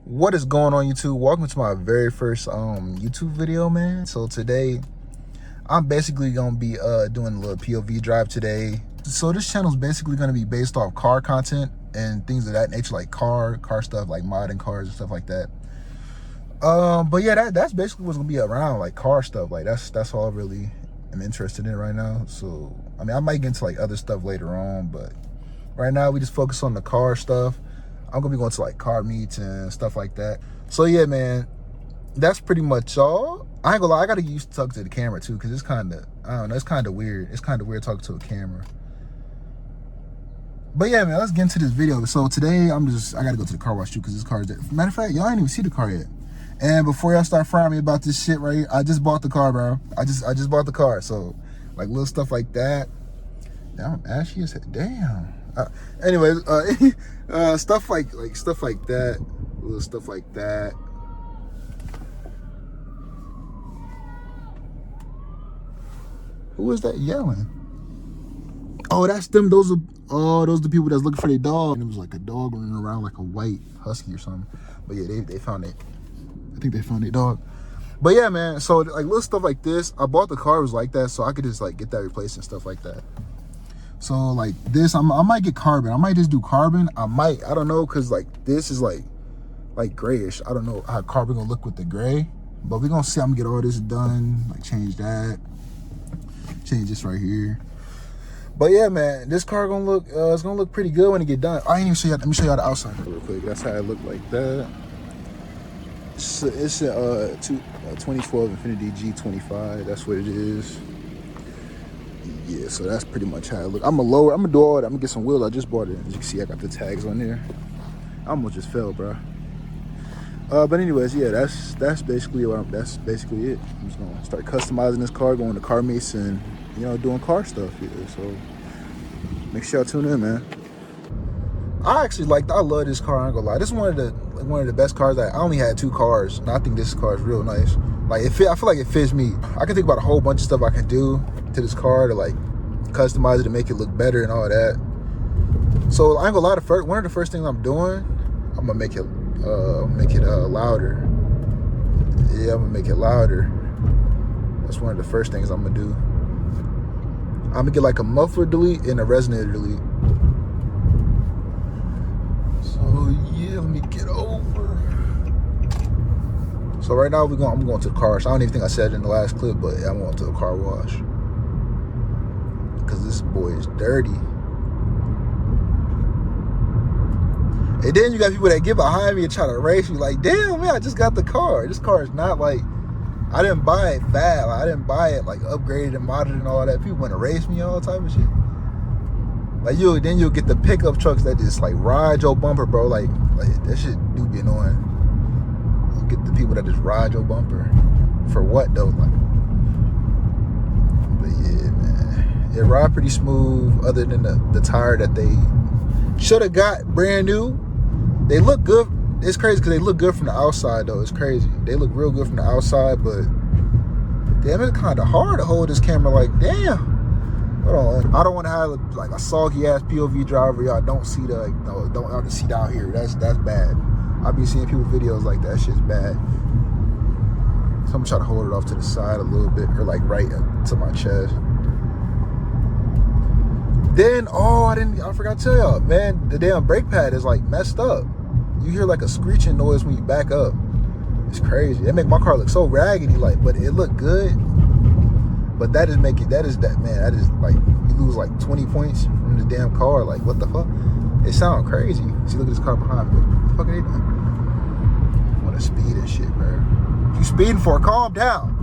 What is going on, YouTube? Welcome to my very first YouTube video, man. So today I'm basically gonna be doing a little POV drive today. So this channel is basically gonna be based off car content and things of that nature, like car stuff, like modding cars and stuff like that. But yeah, that's basically what's gonna be around, like car stuff. Like that's all I really am interested in right now. So I mean, I might get into like other stuff later on, but right now we just focus on the car stuff. I'm gonna be going to like car meets and stuff like that. So yeah, man, that's pretty much all. I ain't gonna lie, I gotta get used to talking to the camera too, because it's kind of, I don't know, it's kind of weird. It's kind of weird talking to a camera. But yeah, man, let's get into this video. So today, I gotta go to the car wash too, because this car is there. Matter of fact, y'all ain't even see the car yet. And before y'all start frying me about this shit right here, I just bought the car, bro. I just bought the car. So like little stuff like that. Damn, I'm ashy as hell. Damn. Anyways, stuff like stuff like that, little stuff like that. Who is that yelling? Oh, that's them. Those are the people that's looking for their dog. And it was like a dog running around like a white husky or something. But yeah, they found it. I think they found their dog. But yeah, man. So like little stuff like this. I bought the car, it was like that, so I could just like get that replaced and stuff like that. So like this, I might get carbon. I might just do carbon. I don't know, cause like this is like grayish. I don't know how carbon gonna look with the gray, but we're gonna see. I'm gonna get all this done, like change that, change this right here. But yeah, man, this car gonna look, it's gonna look pretty good when it get done. I ain't even show y'all. Let me show y'all the outside real quick. That's how it look like that. It's a 2012 Infiniti G25. That's what it is. Yeah, so that's pretty much how it look. I'm gonna do all that. I'm gonna get some wheels. I just bought it. As you can see, I got the tags on there. I almost just fell, bro. But anyways, yeah, that's basically that's basically it. I'm just gonna start customizing this car, going to car meets, and doing car stuff. Yeah, so make sure y'all tune in, man. I love this car. I ain't gonna lie. This is one of the best cars. I only had 2 cars, and I think this car is real nice. Like I feel like it fits me. I can think about a whole bunch of stuff I can do to this car to like customize it to make it look better and all that. So I ain't gonna lie. One of the first things I'm doing, I'm gonna make it louder. Yeah, I'm gonna make it louder. That's one of the first things I'm gonna do. I'm gonna get like a muffler delete and a resonator delete. So yeah, let me get over. So right now I'm going to the car wash. I don't even think I said it in the last clip, but yeah, I'm going to the car wash because this boy is dirty. And then you got people that get behind me and try to race you, like, damn, man, I just got the car. This car is not like, I didn't buy it bad. Like, I didn't buy it like upgraded and modded and all that. People want to race me, all type of shit. Like then you'll get the pickup trucks that just like ride your bumper, bro. Like that shit do be annoying. You'll get the people that just ride your bumper. For what though? Like, but yeah, man, it ride pretty smooth. Other than the tire that they should have got brand new. They look good. It's crazy because they look good from the outside though. It's crazy. They look real good from the outside, but damn, it's kind of hard to hold this camera. Like, damn. Hold on. I don't want to have like a soggy ass POV driver. Y'all don't see the don't see down here. That's bad. I be seeing people videos like that. Shit's bad. So I'm gonna try to hold it off to the side a little bit, or like right to my chest. Then I forgot to tell y'all, man, the damn brake pad is like messed up. You hear like a screeching noise when you back up. It's crazy. It make my car look so raggedy, like, but it look good. But that is like, you lose like 20 points from the damn car. Like, what the fuck? It sound crazy. See, look at this car behind me. What the fuck are they doing? Want to speed and shit, bro. You speeding for? Calm down.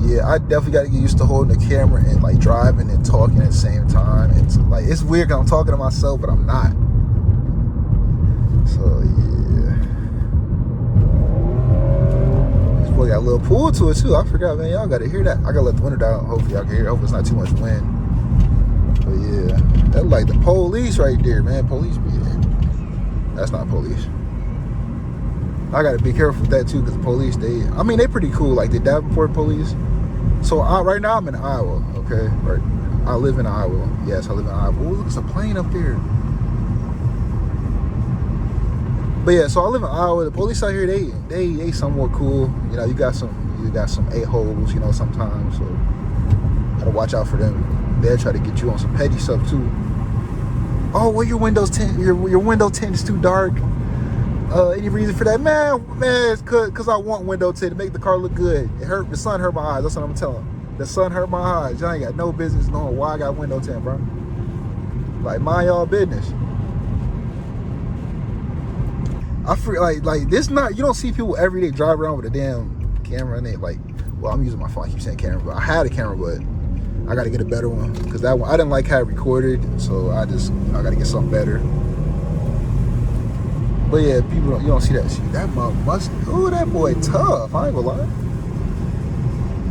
Yeah, I definitely got to get used to holding the camera and like driving and talking at the same time. It's like, it's weird because I'm talking to myself, but I'm not. So yeah. This boy got a little pull to it too. I forgot, man. Y'all got to hear that. I got to let the window down. Hopefully y'all can hear it. Hopefully it's not too much wind. But yeah, that's like the police right there, man. Police be there. That's not police. I gotta be careful with that too, because the police, they pretty cool, like the Davenport police. So right now I'm in Iowa, okay? Right, I live in Iowa. Yes, I live in Iowa. Oh, look, it's a plane up there. But yeah, so I live in Iowa. The police out here, they somewhat cool. You know, you got some a-holes, you know, sometimes. So gotta watch out for them. They'll try to get you on some petty stuff too. Oh, well, your window tint is too dark. Any reason for that? Man, it's cause I want window tint to make the car look good. The sun hurt my eyes. That's what I'm telling them. The sun hurt my eyes. Y'all ain't got no business knowing why I got window tint, bro. Like, mind y'all business. I feel like this not, you don't see people every day drive around with a damn camera and they like, well, I'm using my phone, I keep saying camera, but I had a camera, but I gotta get a better one because that one, I didn't like how it recorded, so I gotta get something better. But yeah, you don't see that. See, that Mustang, ooh, that boy tough, I ain't gonna lie.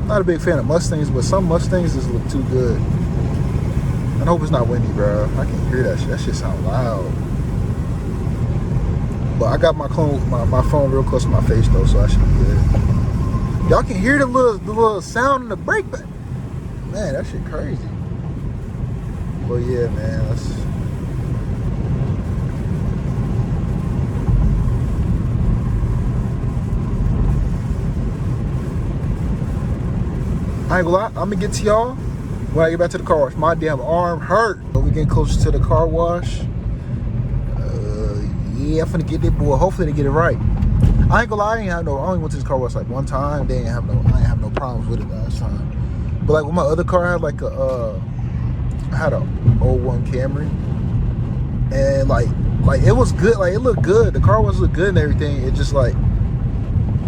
Not a big fan of Mustangs, but some Mustangs just look too good. I hope it's not windy, bro. I can't hear that shit. That shit sound loud. But I got my phone real close to my face though, so I should be good. Y'all can hear the little sound in the brake pad. Man, that shit crazy. Well, yeah, man. I ain't gonna lie. I'm gonna get to y'all when I get back to the car wash. My damn arm hurt. But we getting closer to the car wash. Yeah, I'm finna get that boy. Hopefully they get it right. I ain't gonna lie, I only went to this car wash like one time. I ain't have no problems with it last time. But like with my other car, I had a 01 Camry, and like it was good. Like it looked good. The car wash looked good and everything. It just like,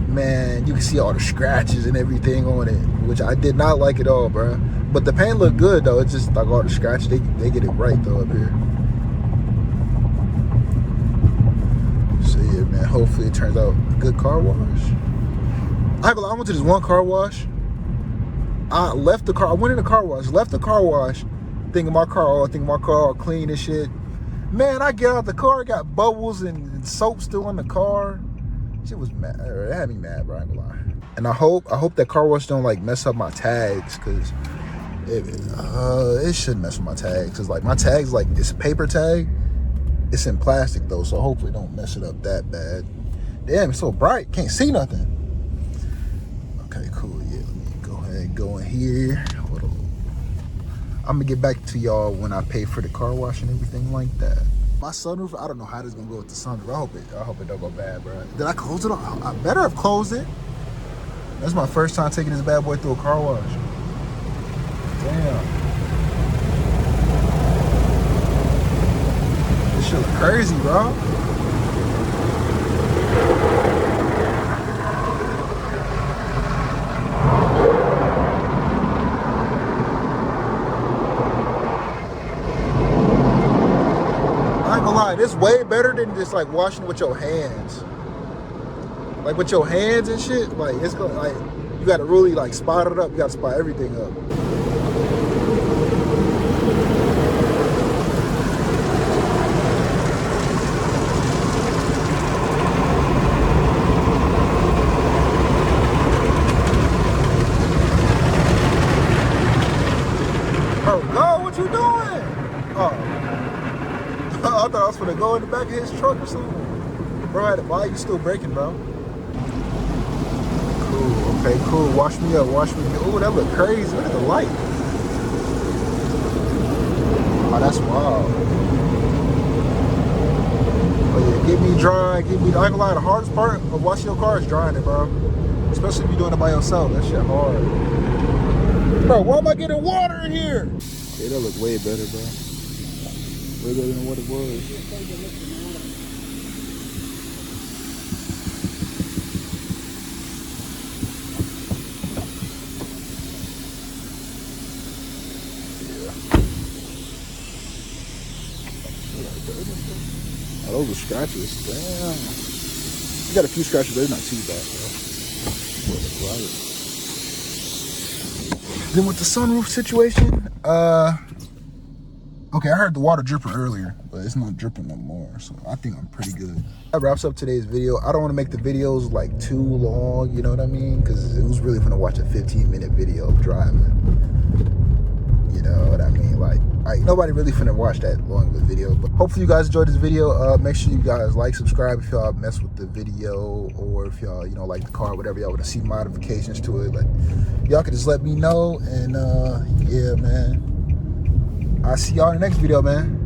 man, you can see all the scratches and everything on it, which I did not like at all, bro. But the paint looked good though. It's just like all the scratches. They get it right though up here. So yeah, man, hopefully it turns out a good car wash. I went to this one car wash. I went in the car wash, left the car wash, thinking my car all clean and shit. Man, I get out the car, got bubbles and soap still in the car. Shit was mad. It had me mad, bro, I ain't gonna lie. And I hope that car wash don't like mess up my tags, cause it shouldn't mess with my tags. Cause like my tags, like it's a paper tag. It's in plastic though, so hopefully don't mess it up that bad. Damn, it's so bright, can't see nothing. Okay, cool, yeah, let me go ahead and go in here. Hold on. I'm gonna get back to y'all when I pay for the car wash and everything like that. My sunroof, I don't know how this is gonna go with the sunroof. I hope it don't go bad, bro. Did I close it? I better have closed it. That's my first time taking this bad boy through a car wash. Damn. This shit look crazy, bro. I ain't gonna lie, this way better than just like washing with your hands. Like with your hands and shit, like it's gonna, like you gotta really like spot it up. You gotta spot everything up. What you doing? Oh. I thought I was gonna go in the back of his truck or something. Bro, why are you still braking, bro? Cool, okay, cool. Wash me up. Oh, that look crazy. Look at the light. Oh, that's wild. Oh, yeah, get me dry. I ain't gonna lie, the hardest part of washing your car is drying it, bro. Especially if you're doing it by yourself. That shit hard. Bro, why am I getting water in here? Yeah, that look way better, bro. Way better than what it was. Yeah. Oh, those are scratches. Damn. You got a few scratches, but it's not too bad, bro. Then with the sunroof situation, okay, I heard the water dripping earlier, but it's not dripping no more, so I think I'm pretty good. That wraps up today's video. I don't want to make the videos like too long, you know what I mean? Because it was really fun to watch a 15-minute video of driving. You know what I mean? Like, Like, nobody really finna watch that long of a video, but hopefully you guys enjoyed this video. Make sure you guys like, subscribe if y'all mess with the video, or if y'all, you know, like the car, whatever, y'all want to see modifications to it. Like, y'all can just let me know. And yeah, man, I'll see y'all in the next video, man.